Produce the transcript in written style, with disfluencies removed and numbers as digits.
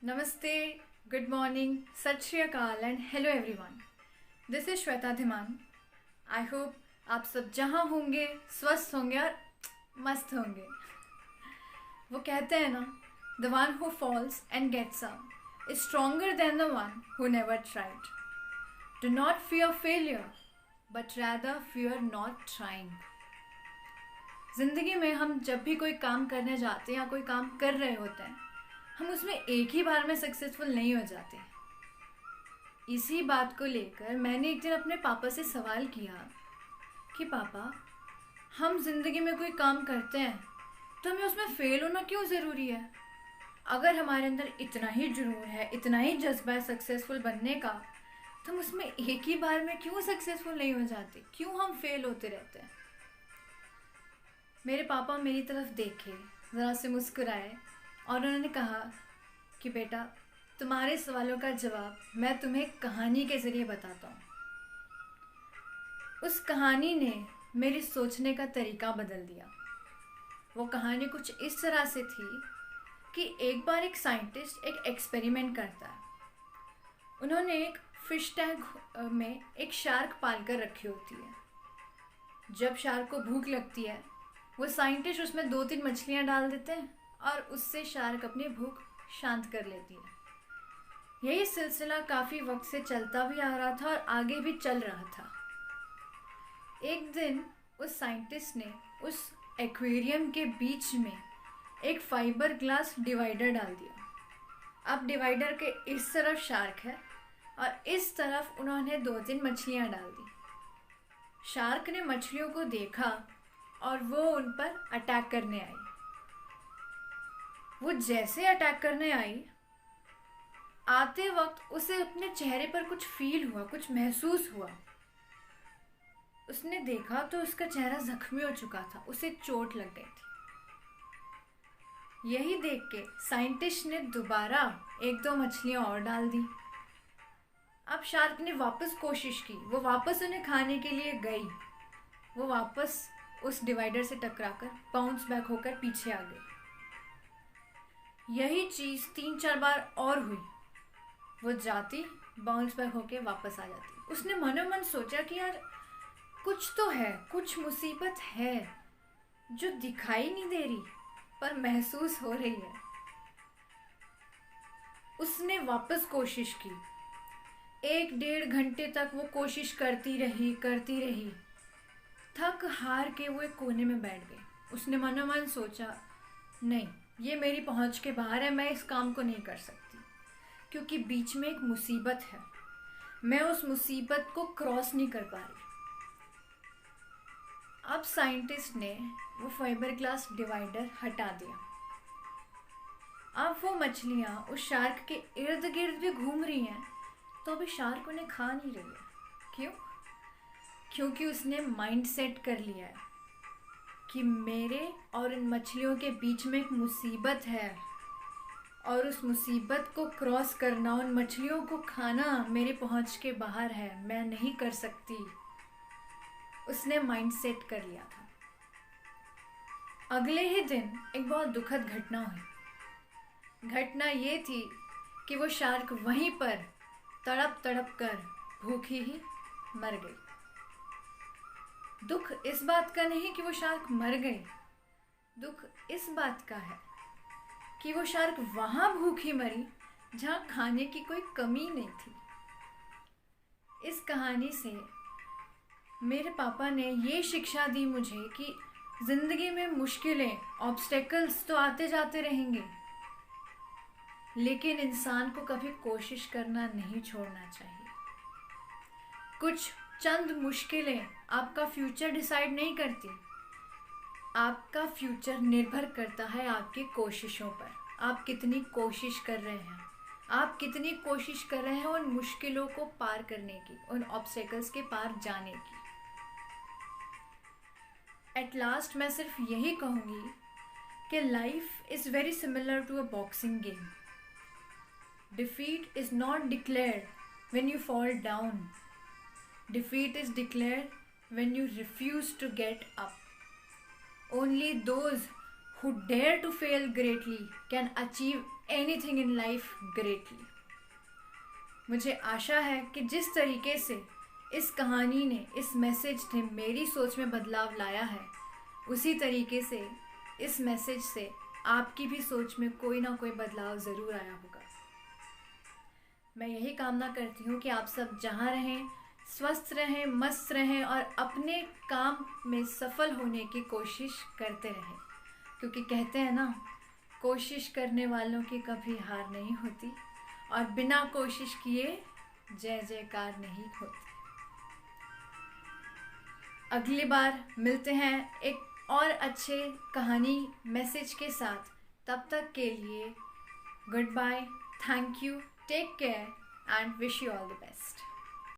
Namaste, good morning, Sat Shri Akal and hello everyone. This is Shweta Dhiman. I hope आप सब जहाँ होंगे स्वस्थ होंगे और मस्त होंगे. वो कहते हैं ना, the one who falls and gets up is stronger than the one who never tried. Do not fear failure, but rather fear not trying. ज़िंदगी में हम जब भी कोई काम करने जाते हैं या कोई काम कर रहे होते हैं, हम उसमें एक ही बार में सक्सेसफुल नहीं हो जाते. इसी बात को लेकर मैंने एक दिन अपने पापा से सवाल किया कि पापा, हम जिंदगी में कोई काम करते हैं तो हमें उसमें फेल होना क्यों ज़रूरी है? अगर हमारे अंदर इतना ही जुनून है, इतना ही जज्बा है सक्सेसफुल बनने का, तो हम उसमें एक ही बार में क्यों सक्सेसफुल नहीं हो जाते? क्यों हम फेल होते रहते हैं? मेरे पापा मेरी तरफ देखे, ज़रा से मुस्कुराए और उन्होंने कहा कि बेटा, तुम्हारे सवालों का जवाब मैं तुम्हें एक कहानी के ज़रिए बताता हूँ. उस कहानी ने मेरी सोचने का तरीका बदल दिया. वो कहानी कुछ इस तरह से थी कि एक बार एक साइंटिस्ट एक एक्सपेरिमेंट करता है. उन्होंने एक फिश टैंक में एक शार्क पालकर रखी होती है. जब शार्क को भूख लगती है, वो साइंटिस्ट उसमें 2-3 मछलियाँ डाल देते हैं और उससे शार्क अपनी भूख शांत कर लेती है. यही सिलसिला काफ़ी वक्त से चलता भी आ रहा था और आगे भी चल रहा था. एक दिन उस साइंटिस्ट ने उस एक्वेरियम के बीच में एक फाइबर ग्लास डिवाइडर डाल दिया. अब डिवाइडर के इस तरफ शार्क है और इस तरफ उन्होंने 2-3 मछलियाँ डाल दी. शार्क ने मछलियों को देखा और वो उन पर अटैक करने आई. वो जैसे अटैक करने आई, आते वक्त उसे अपने चेहरे पर कुछ फील हुआ, कुछ महसूस हुआ. उसने देखा तो उसका चेहरा जख्मी हो चुका था, उसे चोट लग गई थी. यही देख के साइंटिस्ट ने दोबारा 1-2 मछलियाँ और डाल दी. अब शार्क ने वापस कोशिश की, वो वापस उन्हें खाने के लिए गई. वो वापस उस डिवाइडर से टकराकर बाउंस बैक होकर पीछे आ गई. यही चीज़ 3-4 बार और हुई. वो जाती, बाउंस बैक होके वापस आ जाती. उसने मनोमन सोचा कि यार, कुछ तो है, कुछ मुसीबत है जो दिखाई नहीं दे रही पर महसूस हो रही है. उसने वापस कोशिश की. 1-1.5 घंटे तक वो कोशिश करती रही. थक हार के वो एक कोने में बैठ गई. उसने मनोमन सोचा, नहीं, ये मेरी पहुंच के बाहर है, मैं इस काम को नहीं कर सकती क्योंकि बीच में एक मुसीबत है. मैं उस मुसीबत को क्रॉस नहीं कर पा रही. अब साइंटिस्ट ने वो फाइबर ग्लास डिवाइडर हटा दिया. अब वो मछलियाँ उस शार्क के इर्द गिर्द भी घूम रही हैं, तो अभी शार्क उन्हें खा नहीं रही है. क्यों? क्योंकि उसने माइंड सेट कर लिया है कि मेरे और इन मछलियों के बीच में एक मुसीबत है और उस मुसीबत को क्रॉस करना, उन मछलियों को खाना मेरे पहुंच के बाहर है, मैं नहीं कर सकती. उसने माइंड सेट कर लिया था. अगले ही दिन एक बहुत दुखद घटना हुई. घटना ये थी कि वो शार्क वहीं पर तड़प तड़प कर भूखी ही मर गई. दुख इस बात का नहीं कि वो शार्क मर गई. दुख इस बात का है कि वो शार्क वहाँ भूखी मरी जहाँ खाने की कोई कमी नहीं थी. इस कहानी से मेरे पापा ने ये शिक्षा दी मुझे कि ज़िंदगी में मुश्किलें, ऑब्स्टेकल्स तो आते जाते रहेंगे, लेकिन इंसान को कभी कोशिश करना नहीं छोड़ना चाहिए. कुछ चंद मुश्किलें आपका फ्यूचर डिसाइड नहीं करती. आपका फ्यूचर निर्भर करता है आपकी कोशिशों पर. आप कितनी कोशिश कर रहे हैं, आप कितनी कोशिश कर रहे हैं उन मुश्किलों को पार करने की, उन ऑब्स्टेकल्स के पार जाने की. एट लास्ट मैं सिर्फ यही कहूँगी कि life is very similar to a boxing game. Defeat is not declared when you fall down. Defeat is declared when you refuse to get up. Only those who dare to fail greatly can achieve anything in life greatly. मुझे आशा है कि जिस तरीके से इस कहानी ने, इस मैसेज ने मेरी सोच में बदलाव लाया है, उसी तरीके से इस मैसेज से आपकी भी सोच में कोई ना कोई बदलाव ज़रूर आया होगा। मैं यही कामना करती हूँ कि आप सब जहाँ रहें, स्वस्थ रहें, मस्त रहें और अपने काम में सफल होने की कोशिश करते रहें, क्योंकि कहते हैं ना, कोशिश करने वालों की कभी हार नहीं होती और बिना कोशिश किए जय जयकार नहीं होती। अगली बार मिलते हैं एक और अच्छे कहानी मैसेज के साथ। तब तक के लिए goodbye, thank you, take care and wish you all the best.